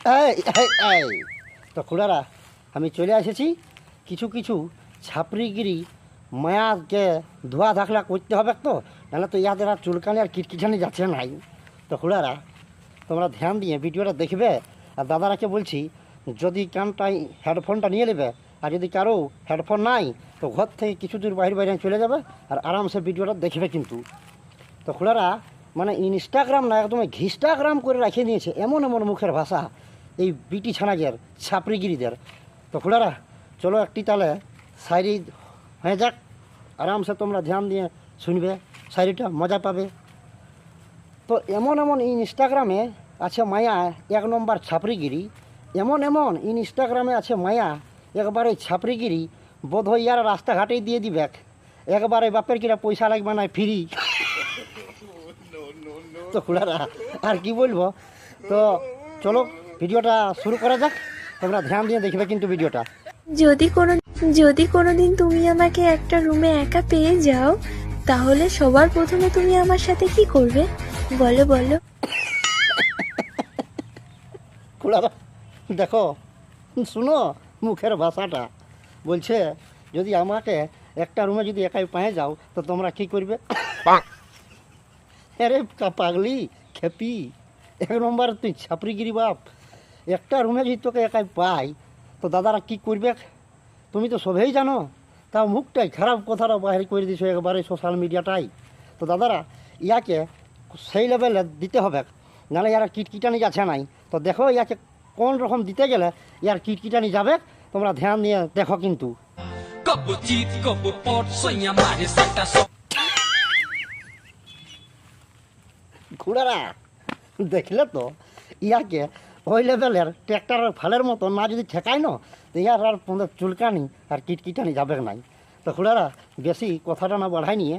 এই এই এই তো খুড়ারা আমি চলে এসেছি কিছু কিছু ছাপড়িগিরি মায়াকে ধোয়া ধাকলা করতে হবে তো, নাহলে তো ইয়াদের আর চুলকানি আর কিটকিটানি যাচ্ছে নাই। তো খুড়ারা তোমরা ধ্যান দিয়ে ভিডিওটা দেখবে, আর দাদারাকে বলছি যদি কানটাই হেডফোনটা নিয়ে নেবে, আর যদি কারো হেডফোন নাই তো ঘর থেকে কিছু দূর বাইরে বাইরে চলে যাবে আর আরামসে ভিডিওটা দেখবে কিন্তু। তো খুড়ারা মানে ইনস্টাগ্রাম না একদম ঘিস্টাগ্রাম করে রাখিয়ে নিয়েছে, এমন এমন মুখের ভাষা এই বিটি ছানাগের ছাপড়িগিরিদের। তো খুড়ারা চলো একটি তাহলে শায়রি হয়ে যাক, আরামসে তোমরা ধ্যান দিয়ে শুনবে, শায়রিটা মজা পাবে। তো এমন এমন ইনস্টাগ্রামে আছে মায়া এক নম্বর ছাপড়িগিরি, এমন এমন ইনস্টাগ্রামে আছে মায়া একবারে ছাপড়িগিরি, বোধ হয় ইয়ার রাস্তাঘাটেই দিয়ে দিবে, একবারে বাপের কিনা পয়সা লাগবে না ফ্রি। তো খুড়ারা আর কি বলবো, তো চলো ভিডিওটা শুরু করা যাক, তোমরা ধ্যান দিয়ে দেখবে কিন্তু ভিডিওটা। যদি কোনোদিন তুমি আমাকে একটা রুমে একা পেয়ে যাও, তাহলে সবার প্রথমে তুমি আমার সাথে কি করবে বলো বলো। খুড়ারা দেখো, শুনো মুখের ভাষাটা, বলছে যদি আমাকে একটা রুমে যদি একাই পেয়ে যাও তো তোমরা কি করবে। আরে পাগলি খেপি, এক নম্বর তুই ছাপড়িগিরি বাপ, একটা রুমে যদি তোকে একাই পাই তো দাদারা কি করবে তুমি তো সবেই জানো, তাও মুখটাই খারাপ কথাটা বাইরে করে দিছো একবারে সোশ্যাল মিডিয়াটাই। তো দাদারা ইয়াকে সেই লেভেলে দিতে হবে, নাহলে ইয়ারা কিটকিটানি যাচ্ছে নাই। তো দেখো ইয়াকে কোন রকম দিতে গেলে ইয়ার কিটকিটানি যাবে, তোমরা ধ্যান নিয়ে দেখো কিন্তু। খুড়ারা দেখলে তো ইয়াকে ওই লেভেলের ট্র্যাক্টরের ফালের মতো না যদি ঠেকায় না তো ইয়ার আর চুলকানি আর কিটকিটানি যাবে নাই। তো খুড়ারা বেশি কথাটা না বাড়াই নিয়ে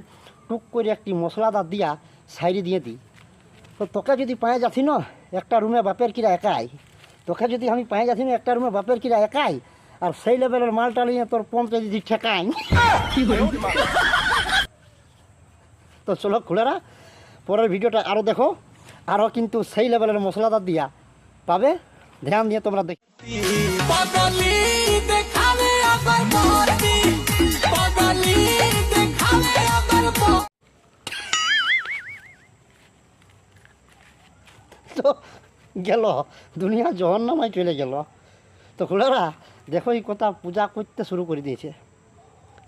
টুক করে একটি মশলাদার দিয়া সাইডে দিয়ে দিই। তো তোকে যদি পায়ে যাচ্ছি না একটা রুমে বাপের কিরা একাই, তোকে যদি আমি পায়ে যাচ্ছি না একটা রুমে বাপের কিরা একাই, আর সেই লেভেলের মালটা নিয়ে তোর পম্পে যদি ঠেকাই। তো চলো খুড়ারা পরের ভিডিওটা আরও দেখো, আরও কিন্তু সেই লেভেলের মশলাদার দিয়া পাবে, ধ্যান দিয়ে তোমরা দেখ। তো গেল দুনিয়া জহন্নামায় চলে গেল। তো খুড়ারা দেখো এই কথা পূজা করতে শুরু করে দিয়েছে,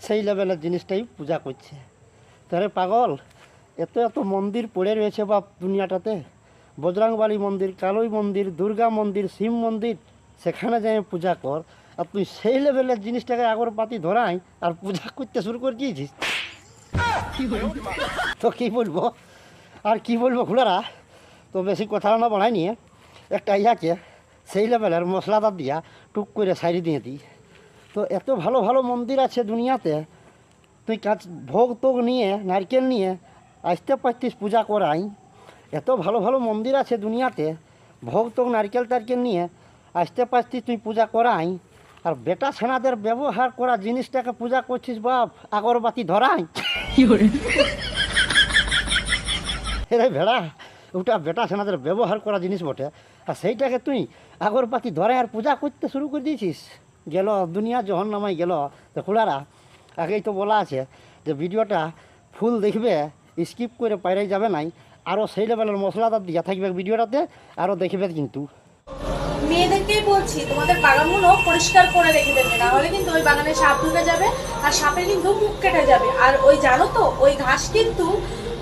সেই লেভেলের জিনিসটাই পূজা করছে। তাহলে পাগল, এত এত মন্দির পড়ে রয়েছে বাপ দুনিয়াটাতে, বজরংবলী মন্দির, কালী মন্দির, দুর্গা মন্দির, শিব মন্দির, সেখানে যাই পূজা কর, আর তুই সেই লেভেলের জিনিসটাকে আগরবাতি ধরাই আর পূজা করতে শুরু করে দিয়েছিস। তো কী বলবো আর কি বলবো খুড়ারা, তো বেশি কথা না বাড়াই নিয়ে একটা ইয়াকে সেই লেভেলের মশলাদার দিয়া টুক করে সাইড দিয়ে দিই। তো এত ভালো ভালো মন্দির আছে দুনিয়াতে, তুই কাজ ভোগ টোগ নিয়ে নারকেল নিয়ে আসতে পারতিস পূজা করাই, এত ভালো ভালো মন্দির আছে দুনিয়াতে, ভোগ টোগ নারকেল টারকেল নিয়ে আসতে পারতিস তুই পূজা করাই, আর বেটা সেনাদের ব্যবহার করা জিনিসটাকে পূজা করছিস বাপ আগরবাতি ধরাই। রে ভেড়া, ওটা বেটা সেনাদের ব্যবহার করা জিনিস বটে, আর সেইটাকে তুই আগরবাতি ধরে আর পূজা করতে শুরু করে দিয়েছিস, গেল দুনিয়া জহন্নামায় গেল। তো খুড়ারা আগেই তো বলা আছে যে ভিডিওটা ফুল দেখবে, স্কিপ করে বাইরে যাবে নাই, আরও সেই লেভেলের মশলাদার দিয়া থাকবে ভিডিওটাতে, আরও দেখবে কিন্তু। মেয়েদেরকেই বলছি তোমাদের বাগানগুলো পরিষ্কার করে রেখে দেবে, না হলে কিন্তু ওই বাগানে সাপ ঢুকে যাবে আর সাপে কিন্তু মুখ কেটে যাবে। আর ওই জানো তো ওই ঘাস কিন্তু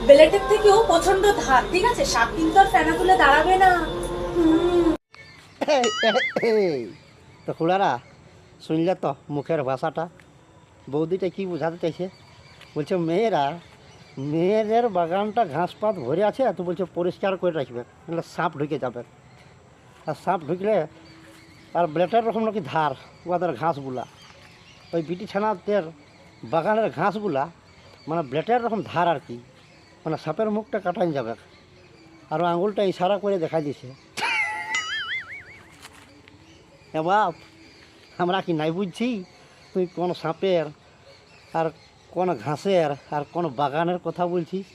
বেলেটের থেকেও প্রচন্ড ধার, ঠিক আছে? সাপ কিন্তু আর ফেনা তুলে দাঁড়াবে না। তো খুড়ারা শুনলে তো মুখের ভাষাটা, বৌদিটা কি বোঝাতে চাইছে, বলছে মেয়েদের বাগানটা ঘাস পাত ভরে আছে, তো বলছে পরিষ্কার করে রাখবে, নাহলে সাপ ঢুকে যাবে, আর সাপ ঢুকলে আর ব্লেটের রকম নাকি ধার ওদের ঘাসগুলা, ওই বিটি ছানাদের বাগানের ঘাসগুলা মানে ব্লেটের রকম ধার আর কি, মানে সাপের মুখটা কাটাই যাবে, আর আঙুলটা ইশারা করে দেখা দিছে। বাপ আমরা কি নাই বুঝছি তুই কোন সাপের আর কোন ঘাসের আর কোন বাগানের কথা বলছিস,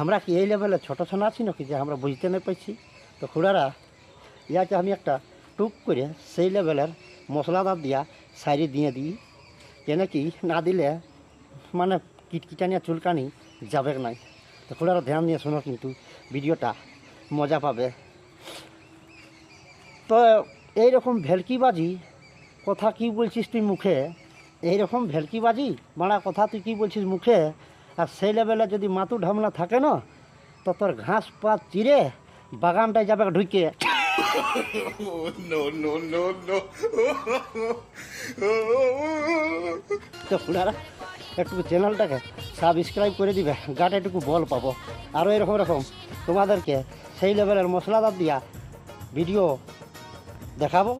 আমরা কি এই লেভেলে ছোটো ছোনা আছি নাকি যে আমরা বুঝতে না পারছি। তো খুড়ারা ইয়াকে আমি একটা টুক করে সেই লেভেলের মশলাদার দিয়া সাইডে দিয়ে দিই, কেন কি না দিলে মানে কিটকিটানিয়া চুলকানি যাবে নাই। তো খুড়ারা ধ্যান দিয়ে শোনো, কিন্তু ভিডিওটা মজা পাবে। তো এইরকম ভেলকিবাজি কথা কি বলছিস তুই মুখে, এইরকম ভেলকিবাজি মারা কথা তুই কি বলছিস মুখে, আর সেই লেভেলে যদি মাতু ঢামলা থাকে না, তো তোর ঘাস পাত চিরে বাগানটায় যাবে ঢুকে। তো খুড়ারা একটু চ্যানেলটাকে সাবস্ক্রাইব করে দিবে, গাটা একটু বল পাবো। আরও এরকম এরকম তোমাদেরকে সেই লেভেলের মশলাদার দিয়া ভিডিও দেখাবো।